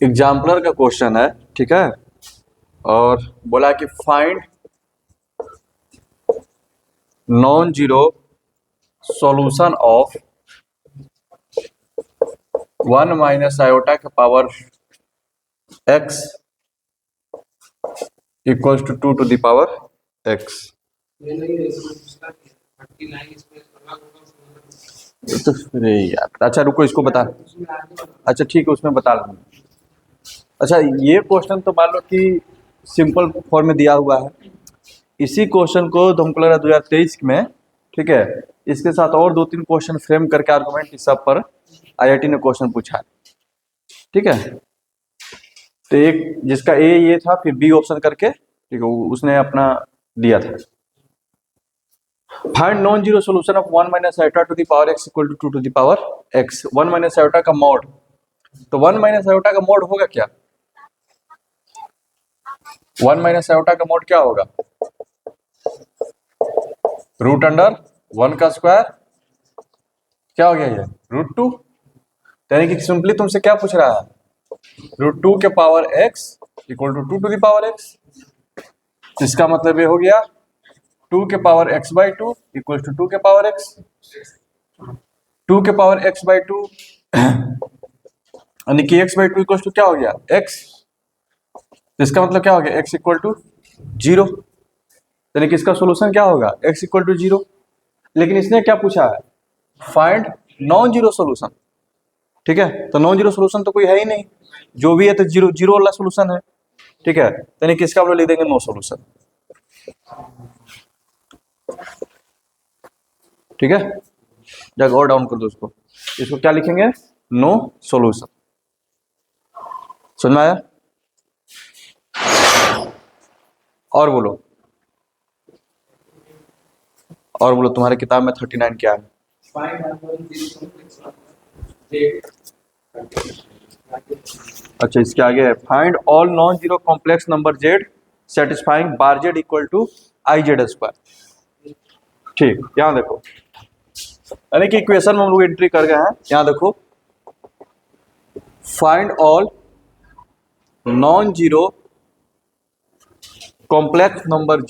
Exemplar का question है, ठीक है। और बोला कि find non zero solution of 1 minus iota के power x equals to 2 to the power x। तो फिर यार, अच्छा रुको, इसको बता। अच्छा ठीक है, उसमें बता दूंगा। अच्छा, ये क्वेश्चन तो मान लो कि सिंपल फॉर्म में दिया हुआ है। इसी क्वेश्चन को तो हमको लग रहा है 2023 में, ठीक है, इसके साथ और 2-3 क्वेश्चन फ्रेम करके आर्गुमेंट इस सब पर आईआईटी ने क्वेश्चन पूछा है, ठीक है। तो एक जिसका ए ये था, फिर बी ऑप्शन करके, ठीक है, उसने अपना दिया था। Find non zero solution of 1 minus iota to the power x equal to 2 to the power x। 1 minus iota का मॉड, तो 1 माइनस आयोटा का मॉड होगा क्या? 1 माइनस आयोटा का मॉड क्या होगा? रूट अंडर 1 का स्क्वायर, क्या हो गया ये? √2। यानी कि सिंपली तुमसे क्या पूछ रहा है? √2 के power x equal to 2 to the power x। इसका मतलब ये हो गया 2 के पावर x/2 इक्वल टू 2 के पावर x। 2 के पावर x/2 यानी कि x/2 इक्वल टू क्या हो गया? x। इसका मतलब क्या हो गया? x equal to 0। यानी कि इसका सोल्यूशन क्या होगा? x equal to 0। लेकिन इसने क्या पूछा है? फाइंड नॉन जीरो सोल्यूशन, ठीक है। तो नॉन जीरो सोल्यूशन तो कोई है ही नहीं, जो भी है तो जीरो जीरो वाला सोल्यूशन है, ठीक है। यानी कि इसका हम लोग लिख देंगे नो सोल्यूशन, ठीक है। जगह और डाउन कर दो उसको, इसको क्या लिखेंगे? No solution. समझ में आया? और बोलो, और बोलो, तुम्हारे किताब में 39 क्या है? अच्छा, इसके आगे है find all non zero complex number z satisfying bar z equal to i/z²। ठीक, यहाँ देखो, यानी कि इक्वेशन में हम लोग एंट्री कर गए हैं। यहाँ देखो, find all non zero complex number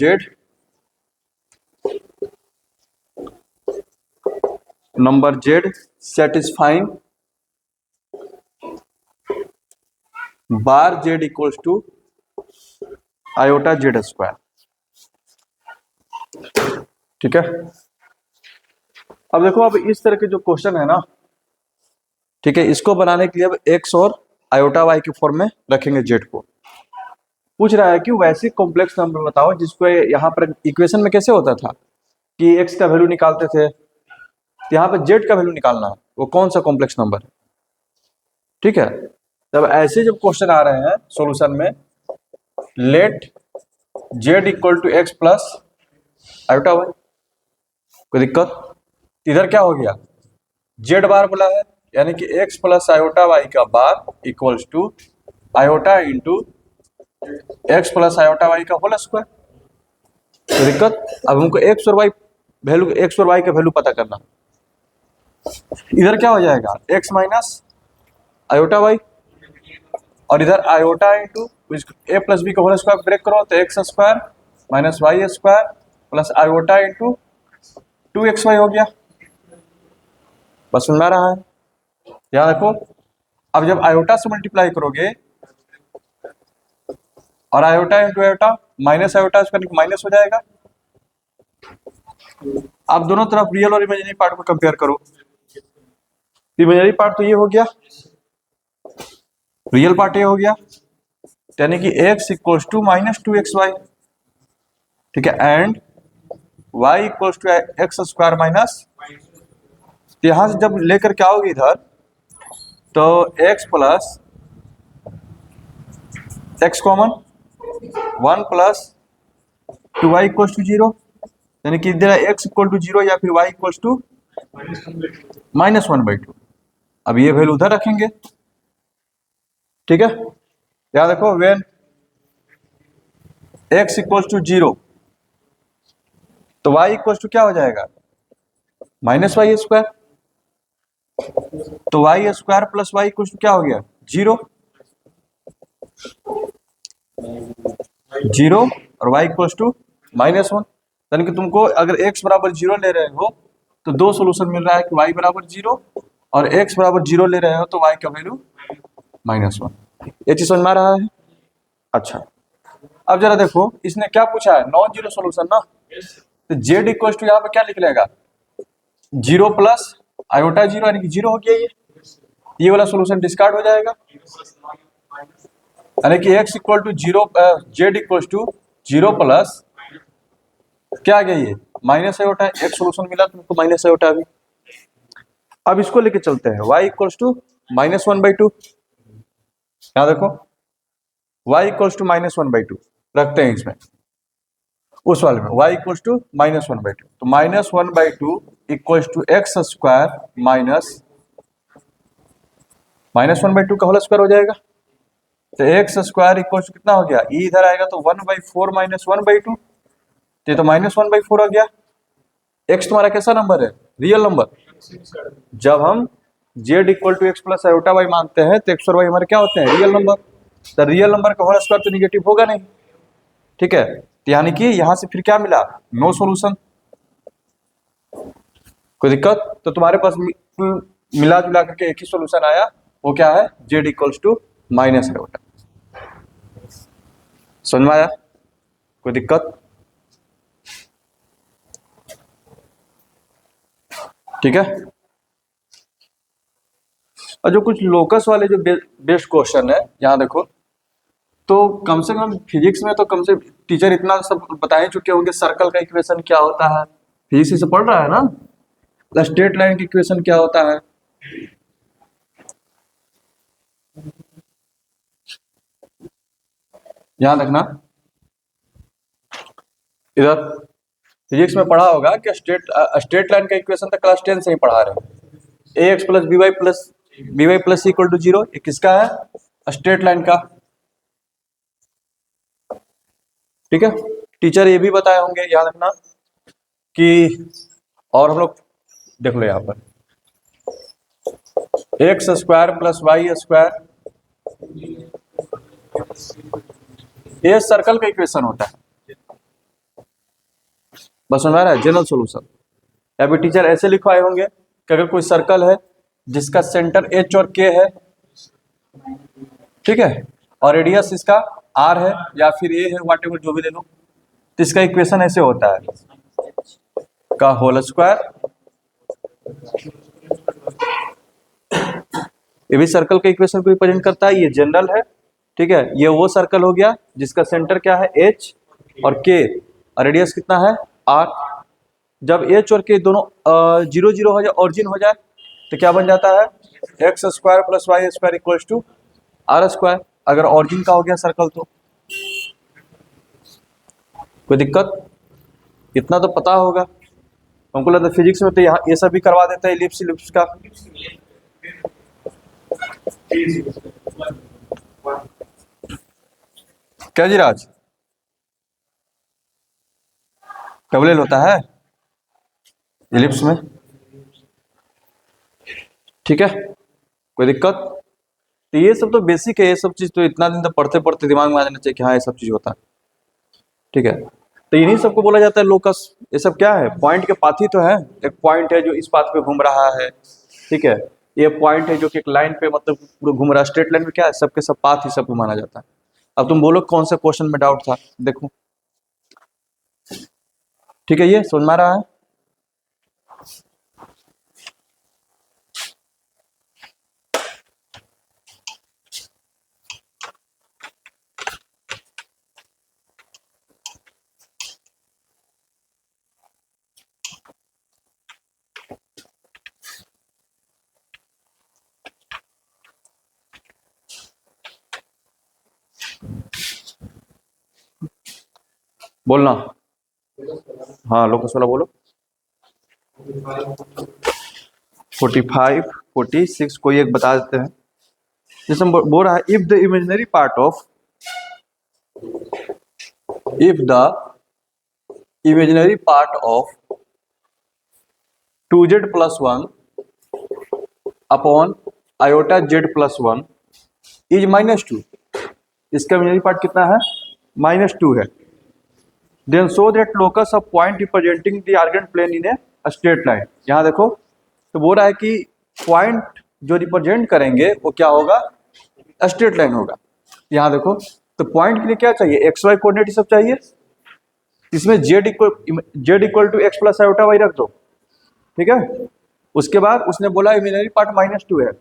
z satisfying bar z equals to i/z², ठीक है। अब देखो, अब इस तरह के जो क्वेश्चन है ना, ठीक है, इसको बनाने के लिए अब x और i/y के फॉर्म में रखेंगे जेड को। पूछ रहा है कि वैसे कॉम्प्लेक्स नंबर बताओ जिसको यहाँ पर इक्वेशन में कैसे होता था कि x का वैल्यू निकालते थे, तो यहाँ पे z का वैल्यू निकालना है, वो कौन सा कॉम्प्लेक्स नंबर है, ठीक है। जब ऐसे जब क्वेश्चन आ रहे हैं सॉल्यूशन में, let z equal to x plus i/y, कोई दिक्कत? इधर क्या हो गया? z बार बोला है, यानी कि x प्लस i/y का बार equals to iota into x plus i/y का होल स्क्वायर। कोई दिक्कत? अब हमको x और y वैल्यू, x और y का वैल्यू पता करना। इधर क्या हो जाएगा? x माइनस i/y, और इधर iota into a plus b का होल स्क्वायर ब्रेक करो तो x² minus y² plus iota into 2xy हो गया। बस सुन रहा है? यहाँ देखो, अब जब आयोटा से मल्टीप्लाई करोगे और iota into iota minus iota इसका माइनस हो जाएगा। आप दोनों तरफ रियल और इमेजिनरी पार्ट को कंपेयर करो। इमेजिनरी पार्ट तो ये हो गया, रियल पार्ट ये हो गया, यानी कि x इक्वल्स टू -2xy, ठीक है, and y equals to x² minus. यहां से जब लेकर के आओगे इधर, तो x plus x common 1 plus 2y equals to 0, यानी कि इधर x इक्वल टू 0 या फिर y इक्वल्स टू -1/2। अब ये वैल्यू उधर रखेंगे, ठीक है। यहाँ देखो, व्हेन x इक्वल्स टू 0 तो y इक्वल्स टू क्या हो जाएगा? -y²। तो वाई स्क्वायर प्लस वाई कुछ क्या हो गया, जीरो, जीरो और वाई इक्वल्स टू -1। यानी कि तुमको अगर x बराबर जीरो ले रहे हो तो दो सोल्यूशन मिल रहा है कि y बराबर जीरो और x बराबर जीरो ले रहे हो तो y का वैल्यू -1। ये चीज समझ में आ रहा है? अच्छा, अब जरा देखो इसने क्या पूछा है, नॉन जीरो सोल्यूशन ना, तो z इक्वल्स टू यहाँ पे क्या लिख लेगा, जीरो प्लस आयोटा जीरो, यानी कि जीरो हो गया, ये वाला सोल्यूशन डिस्कार्ड हो जाएगा, यानी कि x equal to zero, z equal to zero plus क्या आ गया, ये माइनस आयोटा, एक सोल्यूशन मिला तुमको माइनस आयोटा अभी। अब इसको लेके चलते हैं, y इक्वल्स टू -1/2, यहाँ देखो y इक्वल्स टू -1/2 रखते हैं इसमें, उस वाले में y इक्वल्स टू -1/2, तो -1/2 इक्वल्स टू एक्स स्क्वायर -1/2 का होल स्क्वायर हो जाएगा, तो एक्स स्क्वायर इक्वल्स टू कितना हो गया, e इधर आएगा तो 1/4 -1/2, ये तो -1/4 आ गया। x तुम्हारा कैसा नंबर है, रियल नंबर, जब हम z equal to x plus iota y मानते हैं तो x और y हमारे क्या होते हैं, रियल नंबर, तो रियल नंबर का होल स्क्वायर तो निगेटिव होगा नहीं, ठीक है, तो यानी कि यहां से फिर क्या मिला, नो सॉल्यूशन, कोई दिक्कत, तो तुम्हारे पास मिला जुला करके एक ही सॉल्यूशन आया, वो क्या है, z equals to minus iota. समझ में आया, कोई दिक्कत, ठीक है। और जो कुछ लोकस वाले जो बेस्ट क्वेश्चन है, यहाँ देखो, तो कम से कम फिजिक्स में तो कम से टीचर इतना सब बता ही चुके होंगे, सर्कल का इक्वेशन क्या होता है, फिजिक्स से पढ़ रहा है ना, स्ट्रेट लाइन की इक्वेशन क्या होता है, ध्यान रखना, इधर फिजिक्स में पढ़ा होगा कि स्ट्रेट लाइन का इक्वेशन तो क्लास 10 से ही पढ़ा रहे हैं, A X plus B Y plus equal to zero, ये किसका है, स्ट्रेट लाइन का, ठीक है। टीचर ये भी बताए होंगे, याद रखना कि, और हम लोग देख लो यहाँ पर x square plus y square, ये सर्कल का इक्वेशन होता है, बस समझ रहा है, जनरल सॉल्यूशन। या फिर टीचर ऐसे लिखवाए होंगे कि अगर कोई सर्कल है जिसका सेंटर एच और के है, ठीक है, और रेडियस इसका आर है या फिर ए है, वाट एवर जो भी ले लो, तो इसका इक्वेशन ऐसे होता है, का होल स्क्वायर, ये भी सर्कल का इक्वेशन को रिप्रेजेंट करता है, ये जनरल है, ठीक है, ये वो सर्कल हो गया जिसका सेंटर क्या है, एच और के, और रेडियस कितना है, आर। जब एच और के दोनों 0 0 हो जाए, ऑरिजिन हो जाए, तो क्या बन जाता है, x square plus y square equals to r square, अगर ऑरिजिन का हो गया सर्कल तो। कोई दिक्कत, इतना तो पता होगा, हमको लगता है फिजिक्स में तो यहाँ ये सब भी करवा देता है, इलिप्स इलिप्स का, क्या जी राज, डबल एल होता है इलिप्स में, ठीक है, कोई दिक्कत, तो ये सब तो बेसिक है, ये सब चीज तो इतना दिन तक पढ़ते पढ़ते दिमाग में आ जाना चाहिए कि हाँ ये सब चीज होता है, ठीक है। तो इन्हीं सबको बोला जाता है लोकस, ये सब क्या है, पॉइंट के पाथ ही तो है, एक पॉइंट है जो इस पाथ पे घूम रहा है, ठीक है, ये पॉइंट है जो कि एक लाइन पे मतलब पूरा घूम रहा है, स्ट्रेट लाइन में क्या है, सबके सब पाथ ही सबको माना जाता है। अब तुम बोलो कौन सा क्वेश्चन में डाउट था, देखो, ठीक है, ये समझ में आ रहा है, बोलना, हाँ लोकस वाला बोलो, 45 46 कोई एक बता देते हैं, जैसे हम बोल रहा है, if the imaginary part of, if the imaginary part of 2z plus 1 upon iota z plus 1 is -2। इसका इमेजिनरी पार्ट कितना है? -2 है। Then show that locus of point representing the Argand plane in a straight line. यहाँ देखो तो बोल रहा है कि पॉइंट जो रिप्रेजेंट करेंगे वो क्या होगा? स्ट्रेट लाइन होगा। यहाँ देखो तो पॉइंट के लिए क्या चाहिए? एक्स वाई कोऑर्डिनेट सब चाहिए। इसमें z equal to x plus iota y रख दो, ठीक है। उसके बाद उसने बोला इमेजिनरी पार्ट -2 है,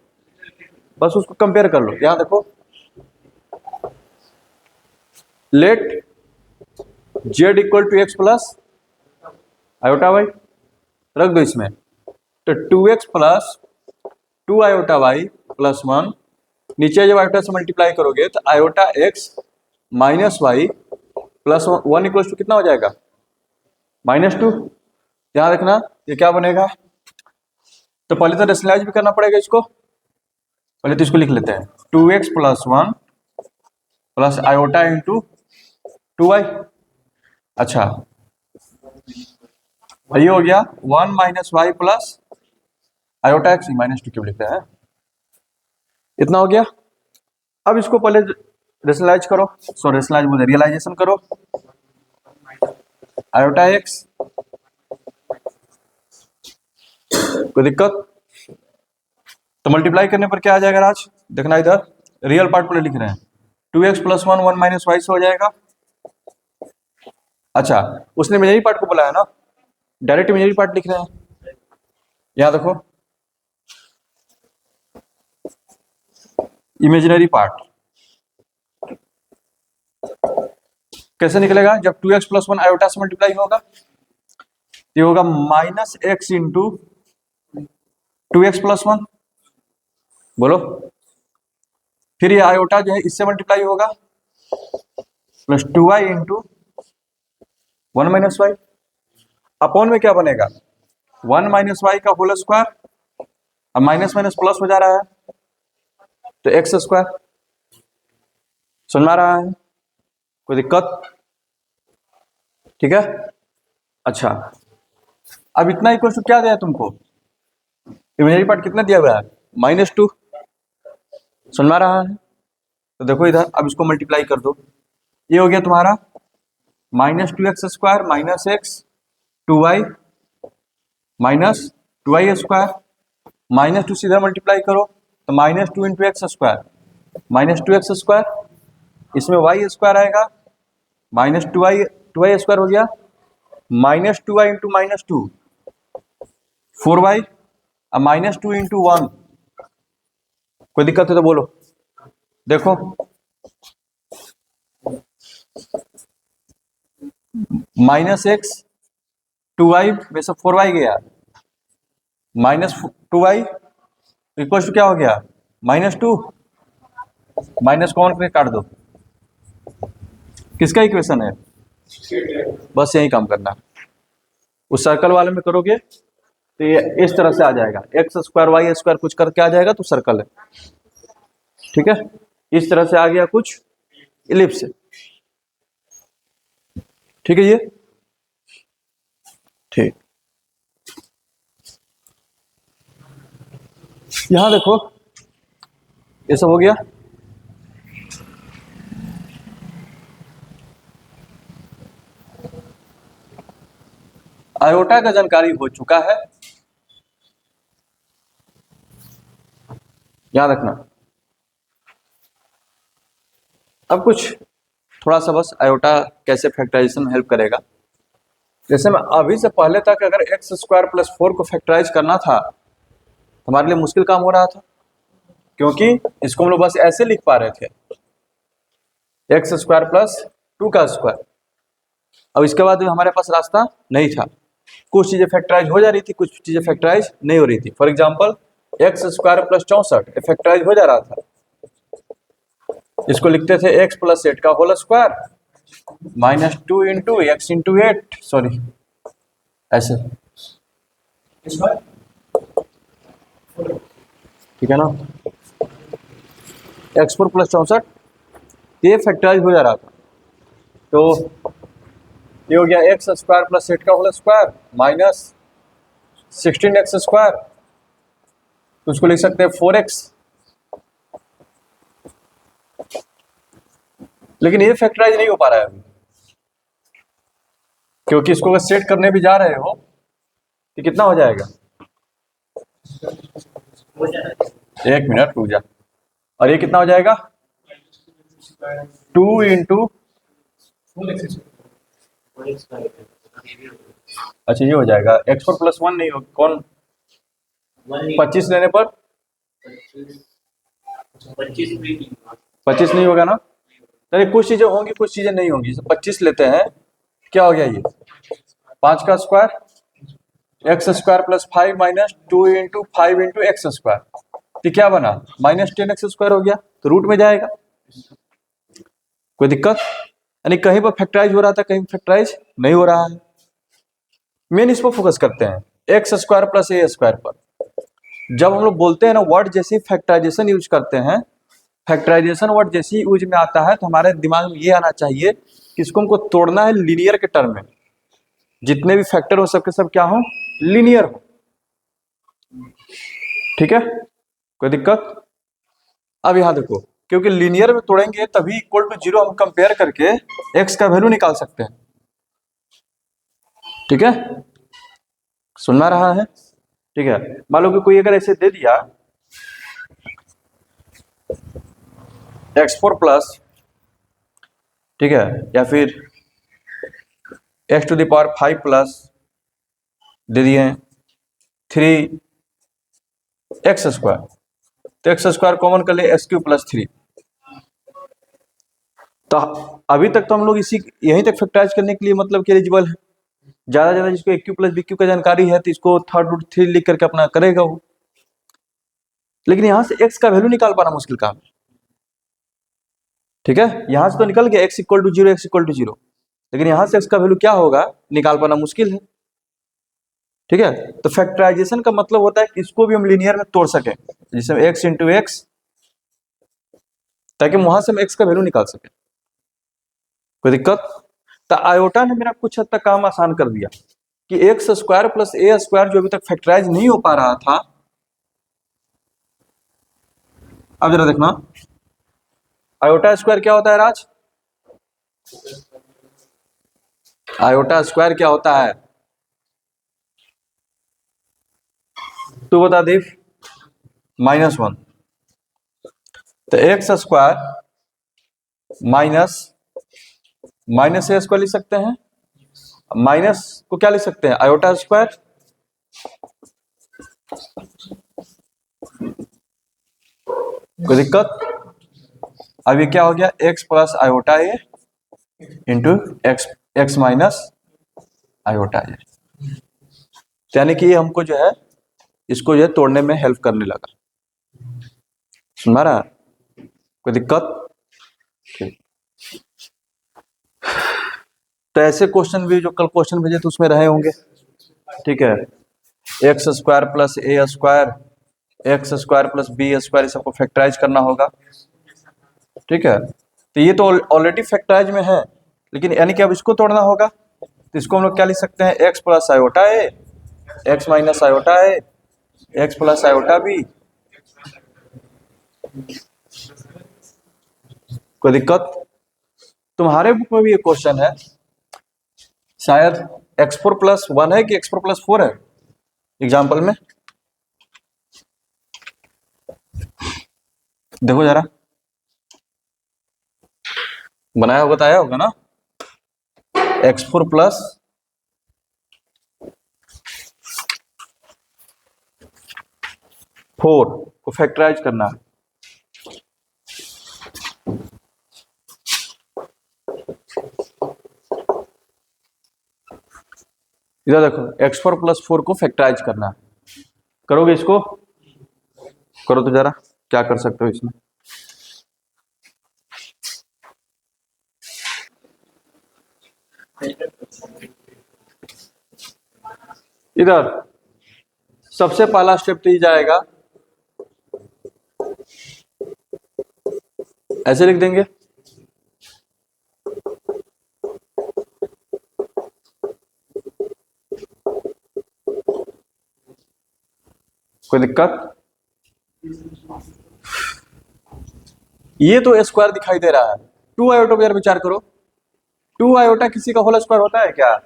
बस उसको कंपेयर कर लो। यहाँ देखो let z equal to x plus iota y रख दो इसमें, तो 2x plus 2 iota Y plus 1, नीचे जब आयोटा से मल्टीप्लाई करोगे तो iota x minus y plus 1 equal to कितना हो जाएगा? -2। ध्यान रखना ये क्या बनेगा, तो पहले तो रेशनलाइज भी करना पड़ेगा इसको। पहले तो इसको लिख लेते हैं 2x plus 1 plus iota into 2y। अच्छा ये हो गया 1 minus y plus iota x -2 क्यों लिखते हैं? इतना हो गया। अब इसको पहले रेशनलाइज करो, रेशनलाइज बोले रियलाइजेशन करो। आयोटा एक्स कोई दिक्कत? तो मल्टीप्लाई करने पर क्या आ जाएगा राज? देखना इधर रियल पार्ट पहले लिख रहे हैं 2x प्लस 1 1 माइनस वाई से हो जाएगा। अच्छा उसने इमेजिनरी पार्ट को बुलाया ना, डायरेक्ट इमेजिनरी पार्ट लिख रहे हैं। यहां देखो इमेजिनरी पार्ट कैसे निकलेगा? जब 2x प्लस 1 आयोटा से मल्टीप्लाई होगा ये होगा -x इंटू 2x प्लस 1। बोलो फिर ये आयोटा जो है इससे मल्टीप्लाई होगा plus 2y into 1 minus y. Upon में क्या बनेगा? 1 माइनस वाई का होल स्क्वायर। अब माइनस माइनस प्लस हो जा रहा है तो एक्स स्क्वायर। समझ में आ रहा है? कोई दिक्कत? ठीक है। अच्छा अब इतना इक्वल टू क्या दिया तुमको? इमेजिनरी पार्ट कितना दिया हुआ है? -2। समझ में आ रहा है? तो देखो इधर अब इसको मल्टीप्लाई कर दो, ये हो गया तुम्हारा -2x square minus x 2y minus 2y square, -2 सीधा मल्टीप्लाई करो तो -2 into x square -2x square, इसमें y स्क्वायर आएगा -2y स्क्वायर हो गया -2y इंटू -2 4y, अब -2 इंटू 1। कोई दिक्कत है तो बोलो। देखो -x 2y में से 4y गया -2y इक्वल टू क्या हो गया? -2 माइनस कॉमन करके काट दो। किसका इक्वेशन है? बस यही काम करना। उस सर्कल वाले में करोगे तो ये इस तरह से आ जाएगा एक्स स्क्वायर वाई स्क्वायर कुछ करके आ जाएगा तो सर्कल है, ठीक है। इस तरह से आ गया कुछ इलिप्स, ठीक है ये ठीक। यहां देखो ये सब हो गया। आयोटा का जानकारी हो चुका है, याद रखना। अब कुछ थोड़ा सा बस आयोटा कैसे फैक्टराइजेशन में हेल्प करेगा। जैसे मैं अभी से पहले तक अगर एक्स स्क्वायर प्लस 4 को फैक्टराइज करना था हमारे लिए मुश्किल काम हो रहा था, क्योंकि इसको हम लोग बस ऐसे लिख पा रहे थे एक्स स्क्वायर प्लस 2 का स्क्वायर। अब इसके बाद हमारे पास रास्ता नहीं था, कुछ चीजें फैक्टराइज हो जा रही थी, कुछ चीजें फैक्टराइज नहीं हो रही थी। For example x square plus 64 factorize हो जा रहा था, इसको लिखते थे एक्स प्लस 8 का whole square -2 into x into 8, sorry ऐसे, ठीक है ना। x4 प्लस 64 ये फैक्टराइज हो जा रहा था, तो ये हो गया एक्स स्क्वायर प्लस 8 का होल स्क्वायर -16x स्क्वायर तो उसको लिख सकते हैं 4x। लेकिन ये फैक्टराइज नहीं हो पा रहा है अभी, क्योंकि इसको अगर सेट करने भी जा रहे हो तो कितना हो जाएगा, 1 मिनट रुक जा, और ये कितना हो जाएगा 2 इंटू, अच्छा ये हो जाएगा x4+1 नहीं हो, कौन 25 लेने पर 25 नहीं होगा ना, चलिए कुछ चीजें होंगी कुछ चीजें नहीं होंगी। 25 लेते हैं, क्या हो गया ये 5 का square x² + 5 minus 2 into 5 into x², तो क्या बना -10x² हो गया, तो रूट में जाएगा, कोई दिक्कत, यानी कहीं पर फैक्टराइज हो रहा था कहीं फैक्टराइज नहीं हो रहा है। मेन इस पर फोकस करते हैं x² + a² पर। जब हम लोग बोलते हैं ना वर्ड जैसे फैक्टराइजेशन यूज करते हैं, फैक्टराइजेशन वर्ड जैसे यूज में आता है तो हमारे दिमाग में ये आना चाहिए कि इसको हमको तोड़ना है लीनियर के टर्म में, जितने भी फैक्टर हो सबके सब क्या हो, लीनियर हो, ठीक है, कोई दिक्कत। अब यहां देखो, क्योंकि लीनियर में तोड़ेंगे तभी इक्वल टू 0 हम कंपेयर करके x का वैल्यू निकाल सकते हैं, ठीक है, सुनना रहा है, ठीक है। मान लो कि कोई अगर ऐसे दे दिया x4+, ठीक है, या फिर x⁵ दे दिए हैं 3x², तो x² कॉमन कर ले x³ + 3, तो अभी तक तो हम लोग इसी यहीं तक फैक्टराइज करने के लिए मतलब कि एलिजिबल है। ज्यादा ज्यादा जिसको a³ + b³ का जानकारी है तो इसको √3 लिख करके अपना करेगा वो, लेकिन यहां से x का वैल्यू निकाल पाना मुश्किल काम है, ठीक है, यहां से तो निकल गया x = 0 x = 0, लेकिन यहां से x का वैल्यू क्या होगा निकाल पाना मुश्किल है, ठीक है। तो फैक्टराइजेशन का मतलब होता है कि इसको भी हम लीनियर में तोड़ सकें, जैसे x × x, ताकि वहां से हम x का वैल्यू निकाल सकें, कोई दिक्कत। तो आयोटा ने मेरा कुछ हद तक काम आसान कर दिया कि x² + a² जो अभी तक फैक्टराइज नहीं हो पा रहा था, अब जरा देखना आयोटा स्क्वायर क्या होता है राज, आयोटा स्क्वायर क्या होता है तू बता दीप, -1, तो x² माइनस a² लिख सकते हैं, माइनस को क्या लिख सकते हैं आयोटा स्क्वायर, कोई दिक्कत। अब ये क्या हो गया x + iota a into x minus iota a, यानी कि ये हमको जो है इसको जो है तोड़ने में हेल्प करने लगा, सुना रहा, कोई दिक्कत, ठीक। तो ऐसे क्वेश्चन भी जो कल क्वेश्चन भेजे तो उसमें रहे होंगे, ठीक है, x² + a² x² + b² इस सबको फैक्टराइज करना होगा, ठीक है। तो ये तो ऑलरेडी फैक्टराइज में है, लेकिन यानी कि अब इसको तोड़ना होगा, तो इसको हम लोग क्या लिख सकते हैं x + iota a x minus iota a x + iota b, कोई दिक्कत। तुम्हारे बुक में भी ये क्वेश्चन है शायद x4+1 है कि x4+4 है एग्जाम्पल में, देखो जरा, बनाया होगा बताया होगा ना, x4+4 को फैक्टराइज करना है, इधर देखो x4+4 को फैक्टराइज करना है, करोगे इसको, करो तो जरा क्या कर सकते हो इसमें, इधर सबसे पहला स्टेप तो ये जाएगा, ऐसे लिख देंगे, कोई दिक्कत, ये तो स्क्वायर दिखाई दे रहा है। 2 आयोटा पर यार विचार करो, 2 आयोटा किसी का होल स्क्वायर होता है क्या?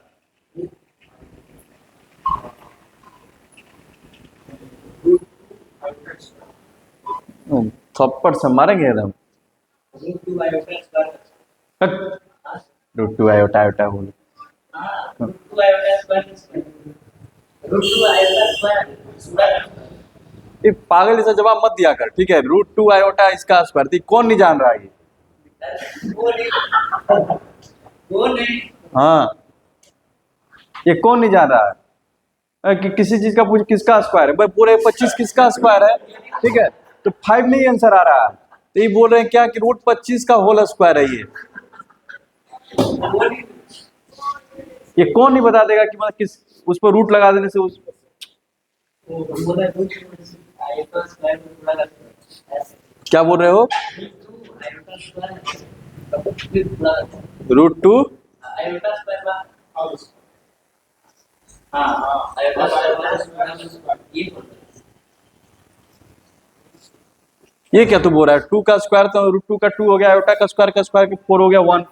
थप्पड़ से मारेंगे एकदम। √2 आयोटा आयोटा बोले। ये पागल जैसा जवाब मत दिया कर, ठीक है? √2 आयोटा इसका स्क्वायर थी, कौन नहीं जान रहा है ये? हाँ, ये कौन नहीं जान रहा है कि किसी चीज का पूछ किसका स्क्वायर है? भाई पूरे 25 किसका स्क्वायर है? ठीक है, तो 5 नहीं आंसर आ रहा है, तो ये बोल रहे हैं क्या कि √25 का होल स्क्वायर है ये कौन नहीं बता देगा कि मतलब किस उस पर रूट लगा देने से उस क्या बोल रहे हो? √2 ये क्या तू बोल रहा है? 2 का स्क्वायर तो √2 का 2 हो गया, आयोटा का स्क्वायर 4 हो गया 1।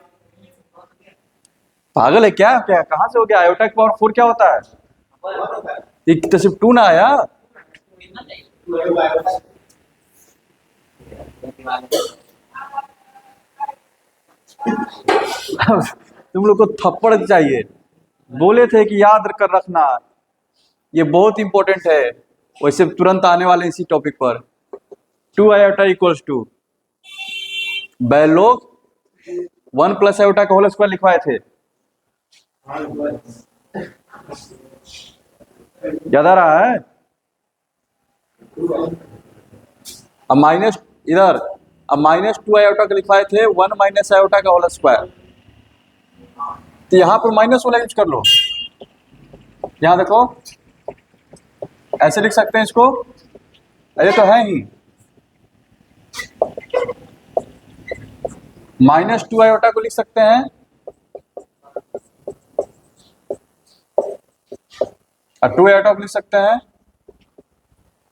पागल है क्या? क्या कहां से हो गया? आयोटा की पावर 4 क्या होता है? एक तो सिर्फ 2 ना आया। तुम लोग को थप्पड़ चाहिए, बोले थे कि याद कर रखना, ये बहुत इंपॉर्टेंट है। वैसे तुरंत आने वाले इसी टॉपिक पर। 2 आयोटा इक्वल्स टू लोग 1 प्लस आयोटा का होल स्क्वायर लिखवाए थे, याद आ रहा है? अब माइनस इधर, अब -2 आयोटा का लिखवाए थे 1 माइनस आयोटा का होल स्क्वायर, तो यहां पर माइनस वाला यूज कर लो। यहां देखो, ऐसे लिख सकते हैं इसको, ये तो है ही। -2 आयोटा को लिख सकते हैं और 2 आयोटा को लिख सकते हैं।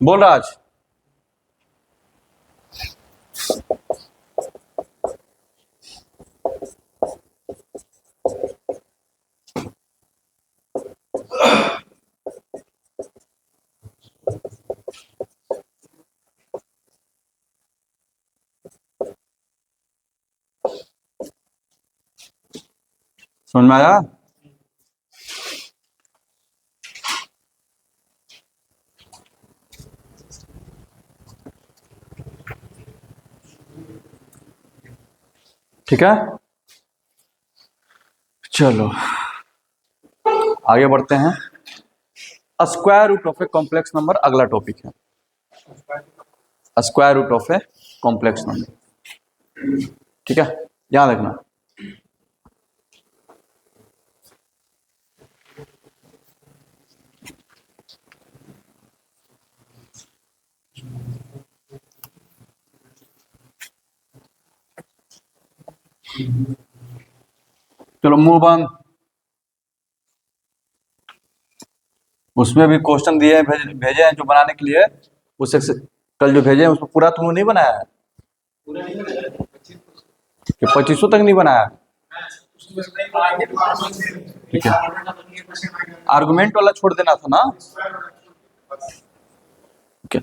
बोल राज, समझ में आया? ठीक है, चलो आगे बढ़ते हैं। Square root of a complex number अगला टॉपिक है, square root of a complex number. ठीक है, ध्यान रखना। चलो मुंह बंद। उसमें भी क्वेश्चन दिए हैं, भेजे हैं जो बनाने के लिए, उससे कल जो भेजे हैं उसमें पूरा तुमने नहीं बनाया है कि 2500 तक नहीं बनाया? ठीक है, आर्गुमेंट वाला छोड़ देना था ना। ठीक है,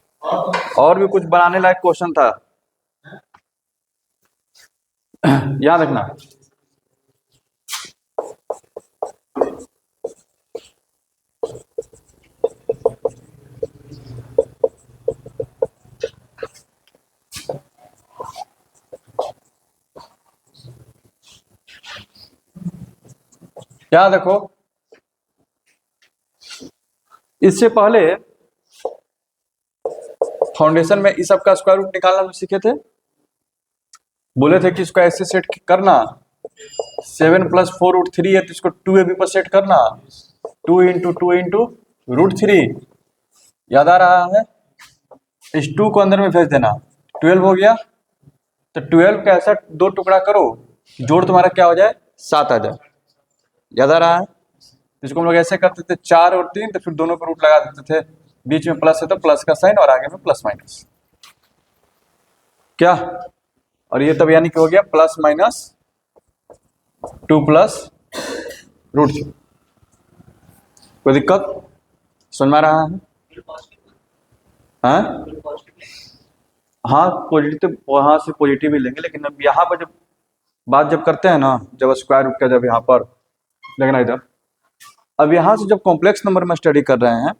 और भी कुछ बनाने लायक क्वेश्चन था, याद रखना। क्या देखो, इससे पहले फाउंडेशन में इस सब का स्क्वायर रूट निकालना हम सीखे थे। बोले थे कि इसको ऐसे सेट करना, 7 + 4√3 है तो इसको 2ab पर सेट करना, 2 × 2 × √3। याद आ रहा है? इस 2 को अंदर में भेज देना, 12 हो गया। तो 12 का ऐसा 2 टुकड़ा करो, जोड़ तुम्हारा क्या हो जाए? 7 आ जाए। याद आ रहा है? इसको हम लोग ऐसे करते थे, 4 और 3, तो फिर दोनों पर रूट लगा देते थे, बीच में प्लस है तो प्लस का साइन और आगे में प्लस माइनस। क्या, और ये तब यानी कि हो गया प्लस माइनस 2 प्लस रूट 3। कोई दिक्कत समझ में आ रहा है? हाँ हाँ, पॉजिटिव वहां से पॉजिटिव ही लेंगे, लेकिन अब यहाँ पर जब बात जब करते हैं ना, जब स्क्वायर रूट का जब यहाँ पर लगना इधर, अब यहाँ से जब कॉम्प्लेक्स नंबर में स्टडी कर रहे हैं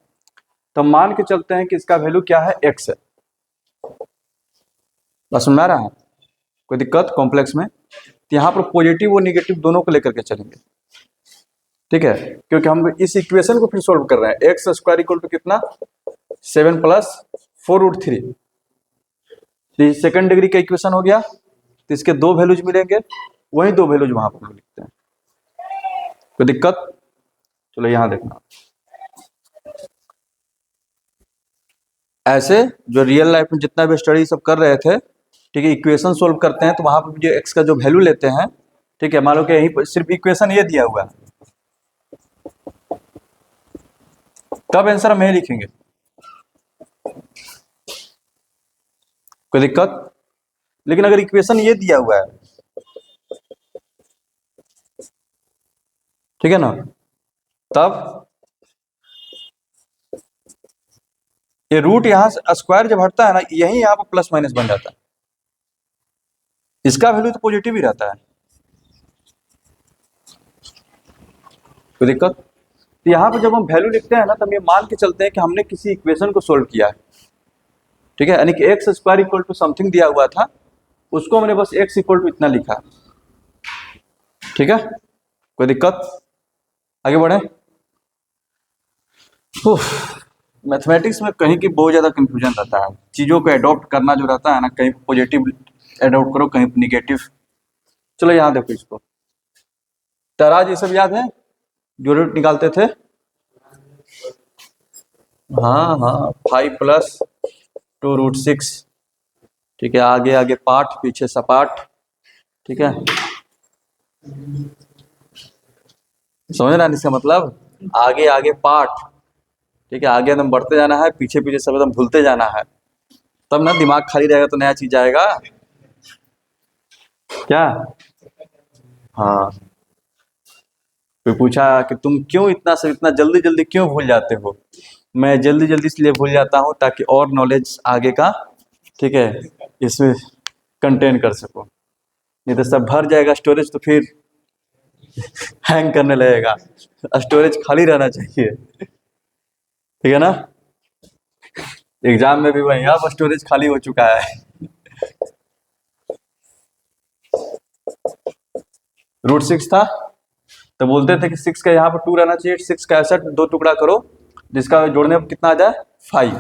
तो मान के चलते हैं कि इसका वैल्यू क्या है, एक्स है। बस समझ में आ रहा है? कोई दिक्कत कॉम्प्लेक्स में? तो यहाँ पर पॉजिटिव और निगेटिव दोनों को लेकर के चलेंगे, ठीक है, क्योंकि हम इस इक्वेशन को फिर सोल्व कर रहे हैं। एक्स स्क्वायर इक्वल टू कितना, 7 प्लस 4 रूट 3। सेकंड डिग्री का इक्वेशन हो गया, तो इसके दो वैल्यूज मिलेंगे, वही दो वैल्यूज वहां पर लिखते हैं। कोई दिक्कत? चलो यहां देखना, ऐसे जो रियल लाइफ में जितना भी स्टडी सब कर रहे थे, ठीक है, इक्वेशन सोल्व करते हैं तो वहां पर जो एक्स का जो वैल्यू लेते हैं, ठीक है, मान लो कि यहीं पर सिर्फ इक्वेशन ये दिया हुआ है, तब आंसर हम यही लिखेंगे। कोई दिक्कत? लेकिन अगर इक्वेशन ये दिया हुआ है, ठीक है ना, तब ये रूट यहां से स्क्वायर जब हटता है ना, यही यहां पर प्लस माइनस बन जाता है, इसका वैल्यू तो पॉजिटिव ही रहता है। कोई दिक्कत? तो यहाँ पर जब हम वैल्यू लिखते हैं ना, तब ये मान के चलते हैं कि हमने किसी इक्वेशन को सोल्व किया है, ठीक है, यानी कि x square equal to something दिया हुआ था, उसको मैंने बस एक्स इक्वल टू इतना लिखा, ठीक है। कोई दिक्कत? आगे बढ़े। मैथमेटिक्स में कहीं की बहुत ज्यादा कंफ्यूजन रहता है, चीजों को एडॉप्ट करना जो रहता है ना, कहीं पॉजिटिव एडॉप्ट करो, कहीं निगेटिव। चलो यहाँ देखो इसको, तराज ये सब याद है जो रूट निकालते थे? हाँ हाँ, 5 प्लस 2 रूट 6, ठीक है, आगे आगे पाठ पीछे सपाट, ठीक है, समझ रहे हैं इसका मतलब? आगे आगे पाठ, ठीक है, आगे एकदम बढ़ते जाना है, पीछे पीछे सब एकदम भूलते जाना है, तब ना दिमाग खाली रहेगा तो नया चीज आएगा। क्या? हाँ, कोई पूछा कि तुम क्यों इतना जल्दी जल्दी क्यों भूल जाते हो? मैं जल्दी जल्दी इसलिए भूल जाता हूँ ताकि और नॉलेज आगे का, ठीक है, इसमें कंटेन कर सको, नहीं तो सब भर जाएगा स्टोरेज तो फिर हैंग करने लगेगा। स्टोरेज खाली रहना चाहिए, ठीक है ना। एग्जाम में भी वही, अब स्टोरेज खाली हो चुका है। रूट 6 था तो बोलते थे कि 6 का यहाँ पर 2 रहना चाहिए, 6 का ऐसा 2 टुकड़ा करो जिसका जोड़ने पर कितना आ जाए, 5।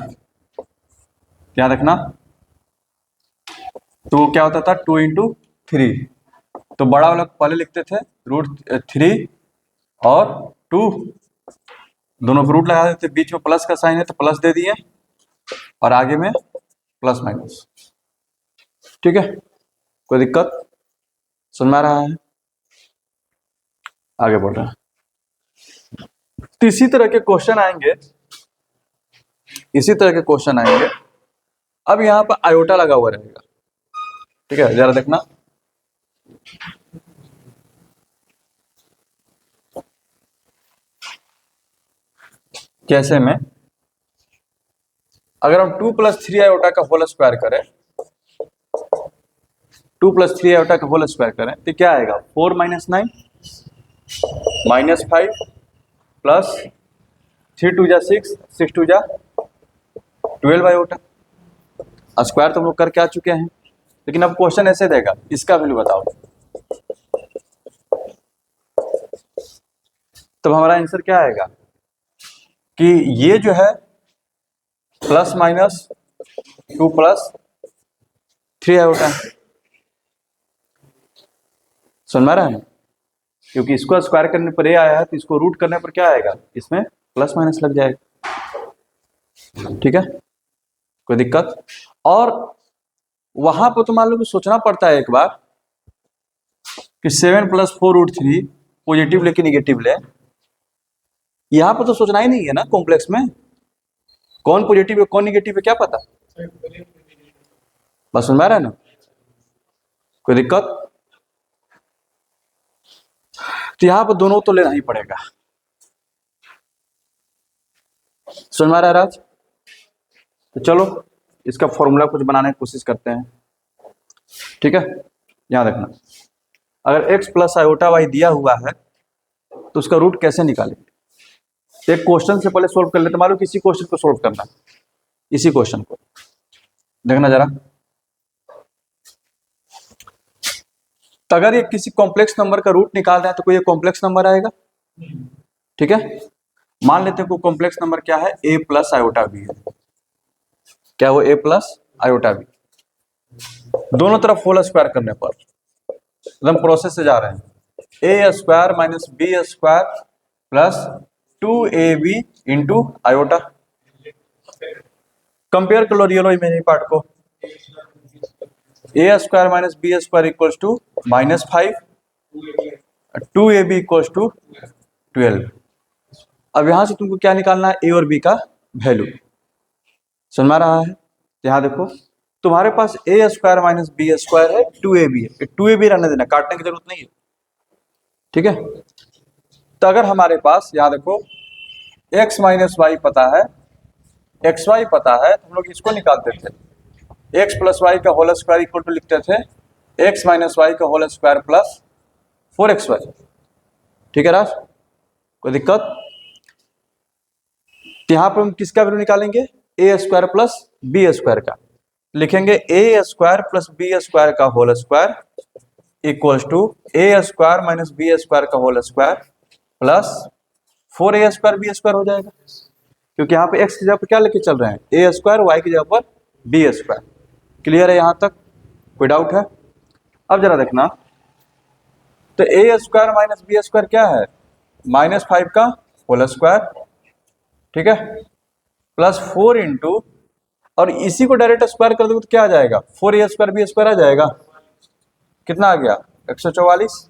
ध्यान रखना, तो क्या होता था 2 इंटू 3, तो बड़ा वाला पहले लिखते थे रूट 3 और 2, दोनों को रूट लगा देते, बीच में प्लस का साइन है तो प्लस दे दिए, और आगे में प्लस माइनस, ठीक है। कोई दिक्कत समझ में आ रहा है? आगे बढ़ रहा है। तो इसी तरह के क्वेश्चन आएंगे, इसी तरह के क्वेश्चन आएंगे। अब यहां पर आयोटा लगा हुआ रहेगा, ठीक है, जरा देखना, कैसे में अगर हम 2 प्लस 3 आयोटा का होल स्क्वायर करें, 2 प्लस 3 आयोटा का होल स्क्वायर करें तो क्या आएगा, 4 माइनस 9 माइनस 5 प्लस 3 2 जा 6, 6 2 जा 12 आयोटा। स्क्वायर तो हम लोग करके आ चुके हैं, लेकिन अब क्वेश्चन ऐसे देगा, इसका वैल्यू बताओ, तब हमारा आंसर क्या आएगा कि ये जो है प्लस माइनस 2 प्लस 3 आयोटा है। समझ में आ रहा है ना, क्योंकि इसको स्क्वायर करने पर ये आया है तो इसको रूट करने पर क्या आएगा, इसमें प्लस माइनस लग जाएगा, ठीक है। कोई दिक्कत? और वहां पर तो मान लो कि सोचना पड़ता है एक बार कि 7 प्लस 4 रूट 3 पॉजिटिव ले कि निगेटिव ले, यहां पर तो सोचना ही नहीं है ना, कॉम्प्लेक्स में कौन पॉजिटिव है कौन निगेटिव है क्या पता, बस समझ में आ रहा है ना। कोई दिक्कत? तो यहां पर दोनों तो लेना ही पड़ेगा। समझ में आ रहा है राज? तो चलो इसका फॉर्मूला कुछ बनाने की कोशिश करते हैं। ठीक है, याद रखना, अगर x प्लस आयोटा वाई दिया हुआ है तो उसका रूट कैसे निकालेंगे? एक क्वेश्चन से पहले सोल्व कर लेते, मालूम किसी क्वेश्चन को सोल्व करना, इसी क्वेश्चन को देखना जरा। तो अगर ये किसी कॉम्प्लेक्स नंबर का रूट निकाल रहे हैं तो कोई कॉम्प्लेक्स नंबर आएगा। ठीक है, मान लेते हैं कोई कॉम्प्लेक्स नंबर क्या है, a प्लस आयोटा बी है। क्या वो a प्लस आयोटा बी, दोनों तरफ होल स्क्वायर करने पर एकदम प्रोसेस से जा रहे हैं, a square minus B square plus 2ab into iota. Compare कर लो रियल और इमेजिनरी पार्ट को, a square minus B square equals to -5, 2ab equals to 12। अब यहां से तुमको क्या निकालना है, a और b का वैल्यू। समझ में आ रहा है? यहां देखो तुम्हारे पास a square minus B square है, 2ab है, 2ab रहने देना, काटने की जरूरत नहीं है। ठीक है, तो अगर हमारे पास यहां देखो x माइनस वाई पता है, एक्स वाई पता है, तो हम लोग इसको निकालते थे, x प्लस वाई का होल स्क्वायर इक्वल टू लिखते थे x माइनस वाई का होल स्क्वायर प्लस 4xy। ठीक है राज, कोई दिक्कत? यहां पर हम किसका वैल्यू निकालेंगे, a square plus B square का, लिखेंगे a square plus B square का whole square equals to a square minus B square का whole square plus 4a square B square हो जाएगा, क्योंकि यहाँ पे x की जगह पर क्या लेके चल रहे हैं, a स्क्वायर, y की जगह पर बी स्क्वायर। क्लियर है यहाँ तक? कोई डाउट है? अब जरा देखना, तो a square minus B square क्या है, -5 का होल स्क्वायर, ठीक है, प्लस 4 इंटू, और इसी को डायरेक्ट स्क्वायर कर दोगे तो क्या आ जाएगा, 4a स्क्वायर बी स्क्वायर आ जाएगा। कितना आ गया, 144,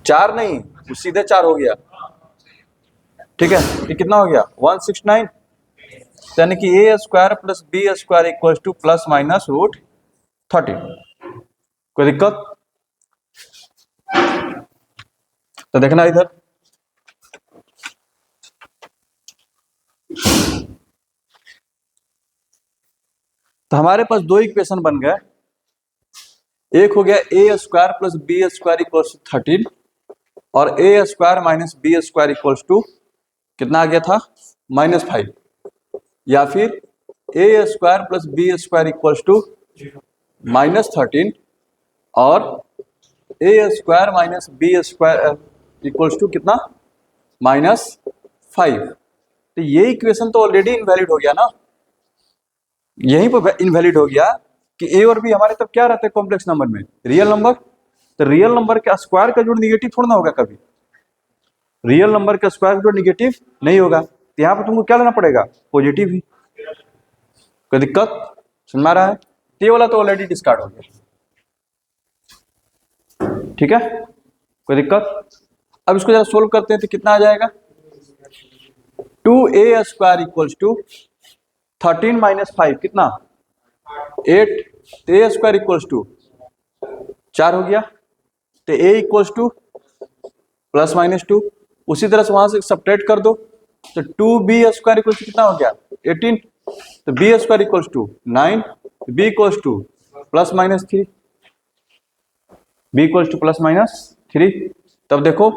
4 नहीं, सीधे 4 हो गया। ठीक है, ये कितना हो गया, 169, यानी कि a square plus B square equal to plus minus √13। कोई दिक्कत? तो देखना इधर, तो हमारे पास दो इक्वेशन बन गए, एक हो गया a square plus B square equals to 13 और a square minus B square equals to कितना आ गया था, -5, या फिर a square plus B square equals to -13 और a square minus B square equals to कितना, -5। तो ये इक्वेशन तो ऑलरेडी इनवैलिड हो गया ना, यहीं पर इनवैलिड हो गया कि a और b हमारे तब क्या रहते हैं कॉम्प्लेक्स नंबर में, रियल नंबर। तो रियल नंबर के स्क्वायर का जोड़ निगेटिव थोड़ा ना होगा कभी, रियल नंबर का स्क्वायर का जोड़ निगेटिव नहीं होगा, तो यहाँ पर तुमको क्या लेना पड़ेगा, पॉजिटिव ही। कोई दिक्कत? समझ में आ रहा है? ये वाला तो ऑलरेडी डिस्कार्ड हो गया। ठीक है, कोई दिक्कत? अब इसको जरा सोल्व करते हैं तो कितना आ जाएगा, 2a square equals to 13 minus 5 कितना, 8, तो a स्क्वायर इक्वल्स टू 4 हो गया, तो a equals to plus minus 2, उसी तरह से वहां से सब्ट्रैक्ट कर दो, तो 2b स्क्वायर इक्वल्स टू कितना हो गया, 18, तो b square equals to 9, b equals to plus minus 3, b equals to plus minus 3। तब देखो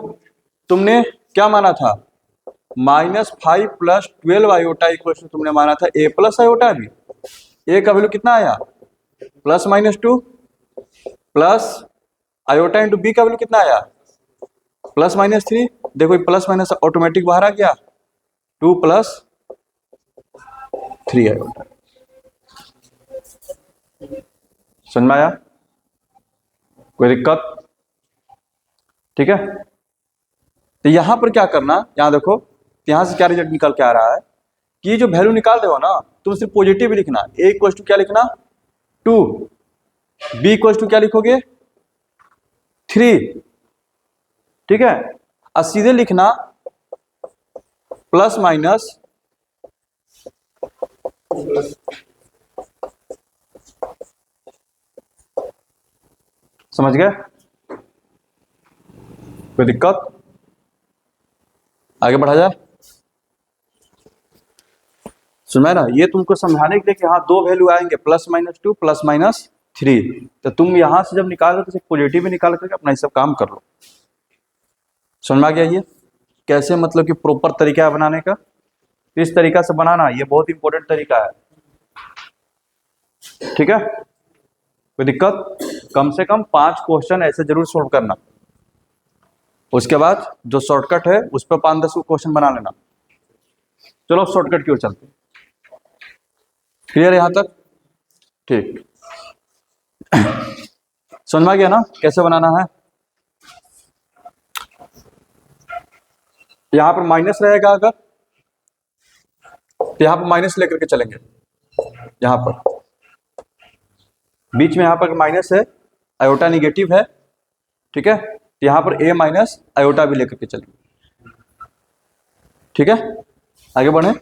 तुमने क्या माना था, -5 प्लस 12 आयोटा इक्वल्स टू तुमने माना था a plus iota b, a का वैल्यू कितना आया, plus minus 2, plus iota into b का वैल्यू कितना आया, प्लस माइनस 3। देखो प्लस माइनस ऑटोमेटिक बाहर आ गया, 2 प्लस 3 आयोटा। समझ में आया? कोई दिक्कत? ठीक है, तो यहां पर क्या करना, यहां देखो यहां से क्या रिजल्ट निकल के आ रहा है कि जो वैल्यू निकाल रहे हो ना तुम सिर्फ पॉजिटिव ही लिखना, a इक्वल टू क्या लिखना 2, b इक्वल टू क्या लिखोगे 3, ठीक है, और सीधे लिखना प्लस माइनस समझ गए? कोई दिक्कत? आगे बढ़ा जाए। सुना ना, ये तुमको समझाने के लिए कि हाँ दो वैल्यू आएंगे +-2 +-3, तो तुम यहां से जब निकालो तो पॉजिटिव भी निकाल करके अपना ये सब काम कर लो। समझ में आ गया? ये कैसे मतलब कि प्रॉपर तरीका है बनाने का, इस तरीका से बनाना, ये बहुत इंपॉर्टेंट तरीका है। ठीक है, कोई दिक्कत? कम से कम 5 क्वेश्चन ऐसे जरूर सोल्व करना, उसके बाद जो शॉर्टकट है उस पर 5-10 क्वेश्चन बना लेना। चलो शॉर्टकट की ओर चलते हैं। क्लियर है यहां तक? ठीक, समझ में आ गया ना कैसे बनाना है? यहां पर माइनस रहेगा अगर, तो यहां पर माइनस लेकर के चलेंगे। यहां पर बीच में यहां पर माइनस है, आयोटा निगेटिव है, ठीक है, तो यहां पर a माइनस आयोटा भी लेकर के चलेंगे। ठीक है, आगे बढ़े।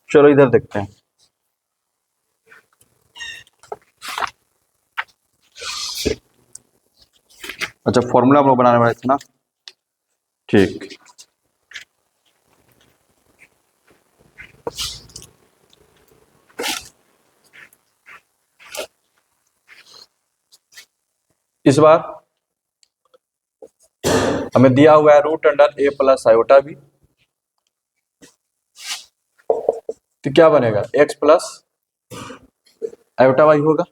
चलो इधर देखते हैं। अच्छा, फॉर्मूला हम लोग बनाने वाले थे ना? ठीक, इस बार हमें दिया हुआ है √a + आयोटा b, तो क्या बनेगा? x + आयोटा y होगा,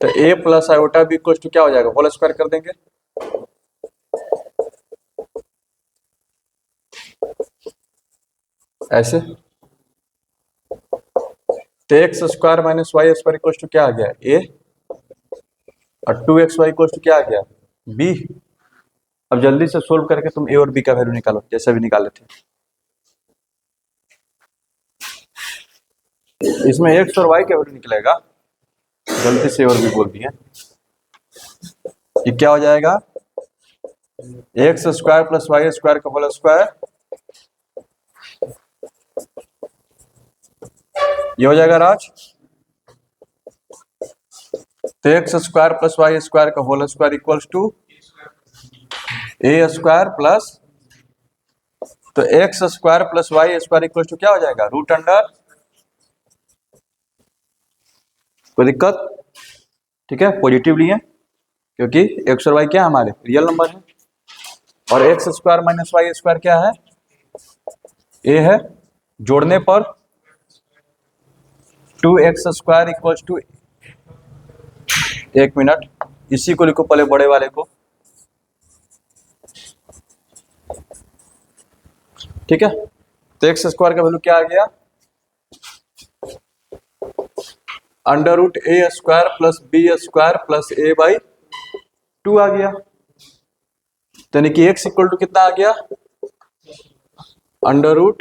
तो a + iota b equal to क्या हो जाएगा? होल स्क्वायर कर देंगे। ऐसे तो x² - y² इक्वल टू क्या आ गया? a, और 2xy इक्वल टू क्या आ गया? b। अब जल्दी से सोल्व करके तुम a और b का वैल्यू निकालो, जैसे भी निकाले थे। इसमें x और y का वैल्यू निकलेगा, गलती से और भी बोल दिए। ये क्या हो जाएगा? x² + y² का होल स्क्वायर, ये हो जाएगा राज। तो x² + y² का whole square equals to a² plus, तो x² + y² इक्वल टू क्या हो जाएगा? √। कोई दिक्कत? ठीक है, पॉजिटिव लिए क्योंकि x और y क्या है? हमारे रियल नंबर है, और x² - y² क्या है? a है। जोड़ने पर 2x² इक्वल्स टू, 1 मिनट, इसी को लिखो पहले बड़े वाले को। ठीक है, तो x² का वैल्यू क्या आ गया? √a² + b² + a/2 आ गया, यानी कि x इक्वल टू कितना आ गया? √a²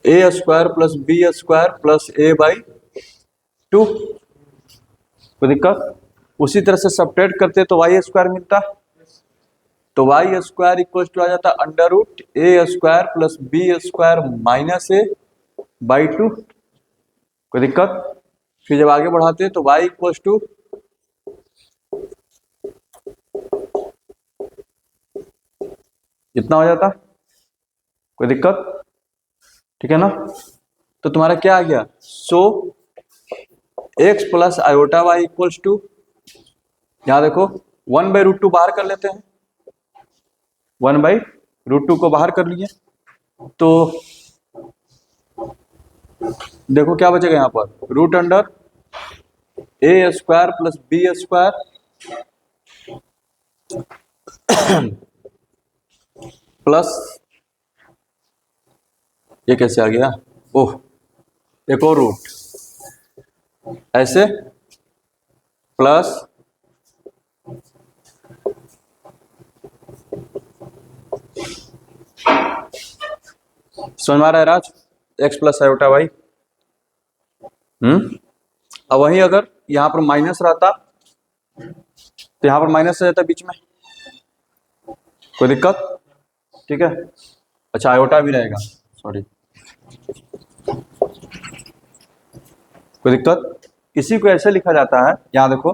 + b² + a/2। कोई दिक्कत? उसी तरह से सब्ट्रैक्ट करते तो y² मिलता, तो y² इक्वल टू आ जाता √a² + b² - a/2। कोई दिक्कत? फिर जब आगे बढ़ाते तो y इक्वल टू इतना हो जाता। कोई दिक्कत? ठीक है ना? तो तुम्हारा क्या आ गया? So x + iota y equals to, यहां देखो 1/√2 बाहर कर लेते हैं, 1/√2 को बाहर कर लिए, तो देखो क्या बचेगा यहां पर? √a² + b² प्लस, ये कैसे आ गया? ओह, एक और रूट, ऐसे प्लस समझ में आ रहा है Raj? X plus iota Y. अब वहीं अगर यहाँ पर माइनस रहता तो यहाँ पर माइनस रहता बीच में, कोई दिक्कत? ठीक है, अच्छा आयोटा भी रहेगा, सॉरी, कोई दिक्कत? इसी को ऐसे लिखा जाता है, यहाँ देखो,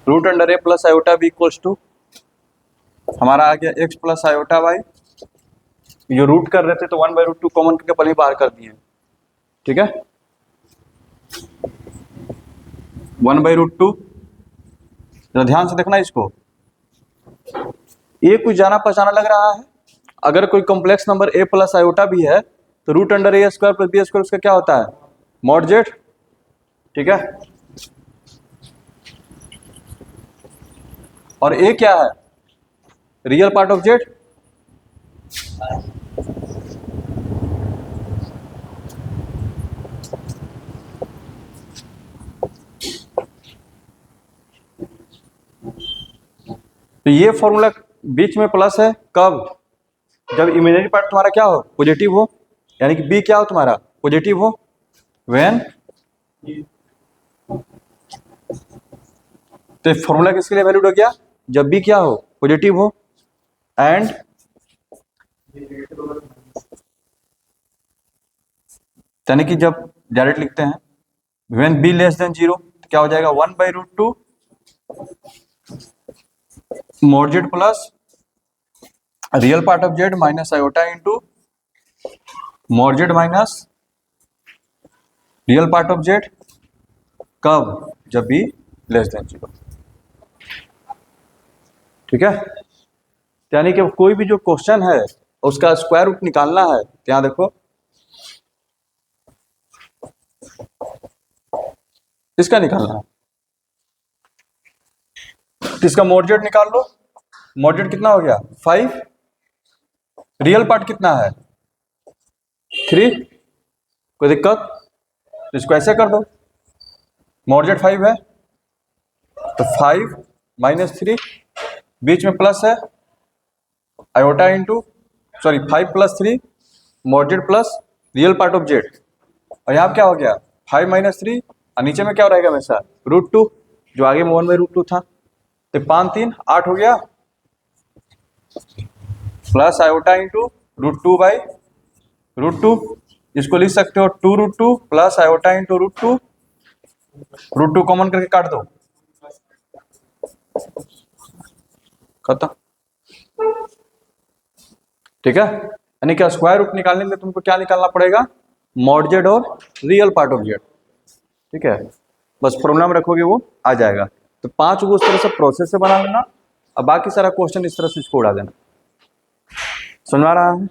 root under a plus iota b equals to, हमारा आ गया एक्स प्लस आयोटा वाई, जो रूट कर रहे थे तो 1/√2 कॉमन करके पहले बाहर कर दिए, ठीक है, 1/√2। जरा ध्यान से देखना इसको, ये कुछ जाना पहचाना लग रहा है। अगर कोई complex number A plus iota भी है तो रूट अंडर ए स्क्वायर प्लस बी स्क्वायर उसका क्या होता है? मॉड जेड, ठीक है। और ए क्या है? रियल पार्ट ऑफ जेड, तो ये फॉर्मूला बीच में प्लस है कब? जब इमेजिनरी पार्ट तुम्हारा क्या हो? पॉजिटिव हो, यानी कि बी क्या हो तुम्हारा? पॉजिटिव हो। व्हेन, तो फॉर्मूला किसके लिए वैलिड हो गया? जब बी क्या हो? पॉजिटिव हो। एंड यानी कि जब डायरेक्ट लिखते हैं व्हेन बी लेस देन 0 तो क्या हो जाएगा? 1/√2 mod Z plus real part of Z minus iota into mod Z minus real part of Z, कब? जब बी लेस देन 0, ठीक है। यानी कि कोई भी जो क्वेश्चन है उसका स्क्वायर रूट निकालना है, तो यहां देखो इसका निकालना है, तो इसका मॉड जेड निकाल लो। मॉड जेड कितना हो गया? 5। रियल पार्ट कितना है? 3, कोई दिक्कत? तो इसको ऐसे कर दो, मॉड जेड 5 है तो 5 माइनस 3, बीच में प्लस है, iota into, sorry 5 plus 3 mod Z plus real part of Z, और यहाँ क्या हो गया? 5 माइनस 3, और नीचे में क्या रहेगा हमेशा? √2, जो आगे में 1/√2 था, तो 5 3 8 हो गया, प्लस आयोटा इंटू √2/√2, इसको लिख सकते हो 2√2 प्लस आयोटा इंटू √2 कॉमन करके काट दो, खत्म, ठीक है। यानी क्या स्क्वायर रूट निकालने के लिए तुमको क्या निकालना पड़ेगा? मॉड जेड और रियल पार्ट ऑफ जेड, ठीक है। बस फॉर्मूला में रखोगे वो आ जाएगा। तो 5 को उस तरह से प्रोसेस से बना लेना, अब बाकी सारा क्वेश्चन इस तरह से इसको उड़ा देना। समझ आ रहा है?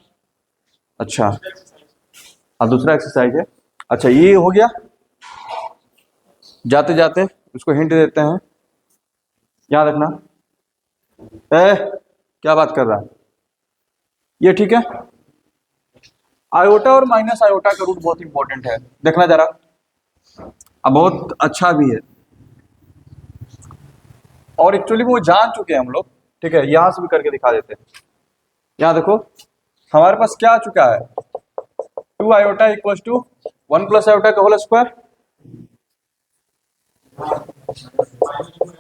अच्छा, अब दूसरा एक्सरसाइज है। अच्छा ये हो गया, जाते जाते इसको हिंट देते हैं, याद रखना। क्या बात कर रहा है ये? ठीक है, आयोटा और माइनस आयोटा का रूट बहुत इंपॉर्टेंट है, देखना जरा, अब बहुत अच्छा भी है, और एक्चुअली वो जान चुके हैं हम लोग, ठीक है। यहां से भी करके दिखा देते हैं। यहां देखो हमारे पास क्या आ चुका है? 2 iota equals to 1 plus iota का होल स्क्वायर,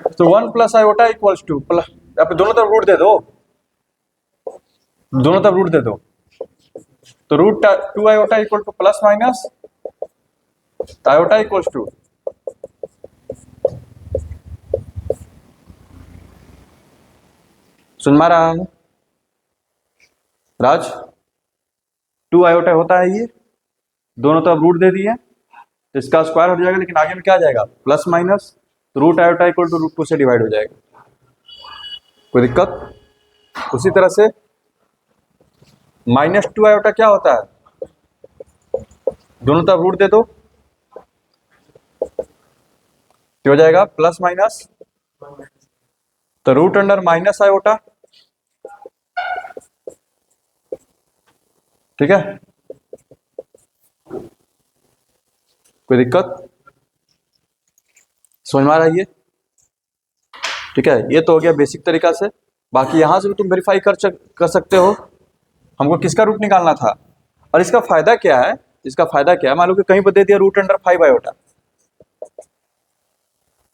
तो 1 plus iota equals to plus, यहाँ पे दोनों तरफ रूट दे दो, दोनों तरफ रूट दे दो, तो √2 iota equal to plus minus iota equals to, सुन मा रहा है राज? 2 आयोटा होता है ये, दोनों तरफ रूट दे दिए तो इसका स्क्वायर हो जाएगा, लेकिन आगे में क्या आ जाएगा? प्लस माइनस, तो रूट आयोटा इक्वल टू √2 से डिवाइड हो जाएगा, कोई दिक्कत? उसी तरह से -2 आयोटा क्या होता है? दोनों तरफ रूट दे दो तो हो जाएगा प्लस माइनस, तो रूट अंडर माइनस आयोटा, ठीक है, कोई दिक्कत? समझ में आ रहा है ये? ठीक है, ये तो हो गया बेसिक तरीका से। बाकी यहाँ से भी तुम वेरीफाई कर सकते हो। हमको किसका रूट निकालना था, और इसका फायदा क्या है, इसका फायदा क्या है, मान लो कि कहीं पर दे दिया रूट अंडर 5 आयोटा,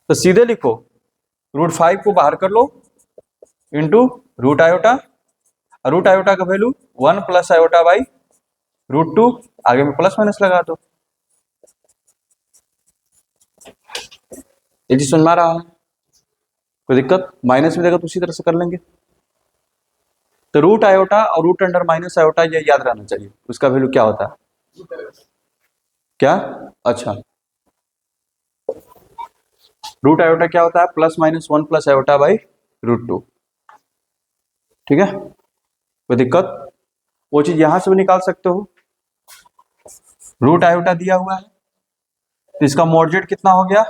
तो सीधे लिखो √5 को बाहर कर लो into root iota, root iota का वैल्यू 1 प्लस आयोटा बाई √2, आगे में प्लस माइनस लगा दो। ये चीज समझ में आ रहा है? कोई दिक्कत? माइनस में देगा तो उसी तरह से कर लेंगे। तो रूट आयोटा और रूट अंडर माइनस आयोटा ये याद रहना चाहिए, उसका वैल्यू क्या होता है, क्या? अच्छा, रूट आयोटा क्या होता है, +-1 प्लस आयोटा बाई √2। ठीक है, कोई दिक्कत? वो चीज यहां से भी निकाल सकते हो। रूट आयोटा दिया हुआ है तो इसका मॉडजेट कितना हो गया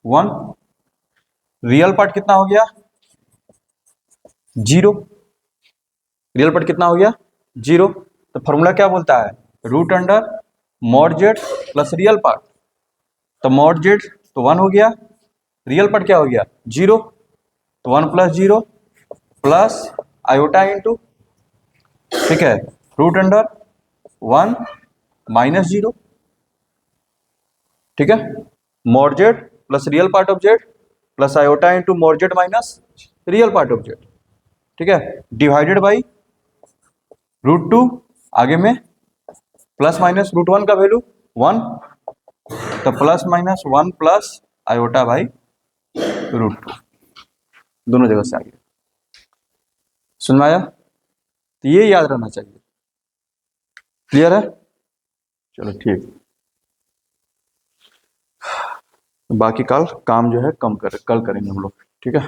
1, रियल पार्ट कितना हो गया 0, रियल पार्ट कितना हो गया 0। तो फॉर्मूला क्या बोलता है, root under mod z plus real part, तो मॉडजेट तो 1 हो गया, रियल पार्ट क्या हो गया 0, तो 1 + 0 प्लस आयोटा इंटू, ठीक है, रूट अंडर 1 - 0, ठीक है, mod z plus real part of Z plus iota into mod z minus real part of Z, ठीक है, डिवाइडेड बाई √2, आगे में +-√1 का वैल्यू 1, तो +-1 प्लस आयोटा बाई √2, दोनों जगह से आ गया। सुन में आया? तो ये याद रहना चाहिए। क्लियर है? चलो ठीक, बाकी कल काम जो है कल करेंगे हम लोग, ठीक है।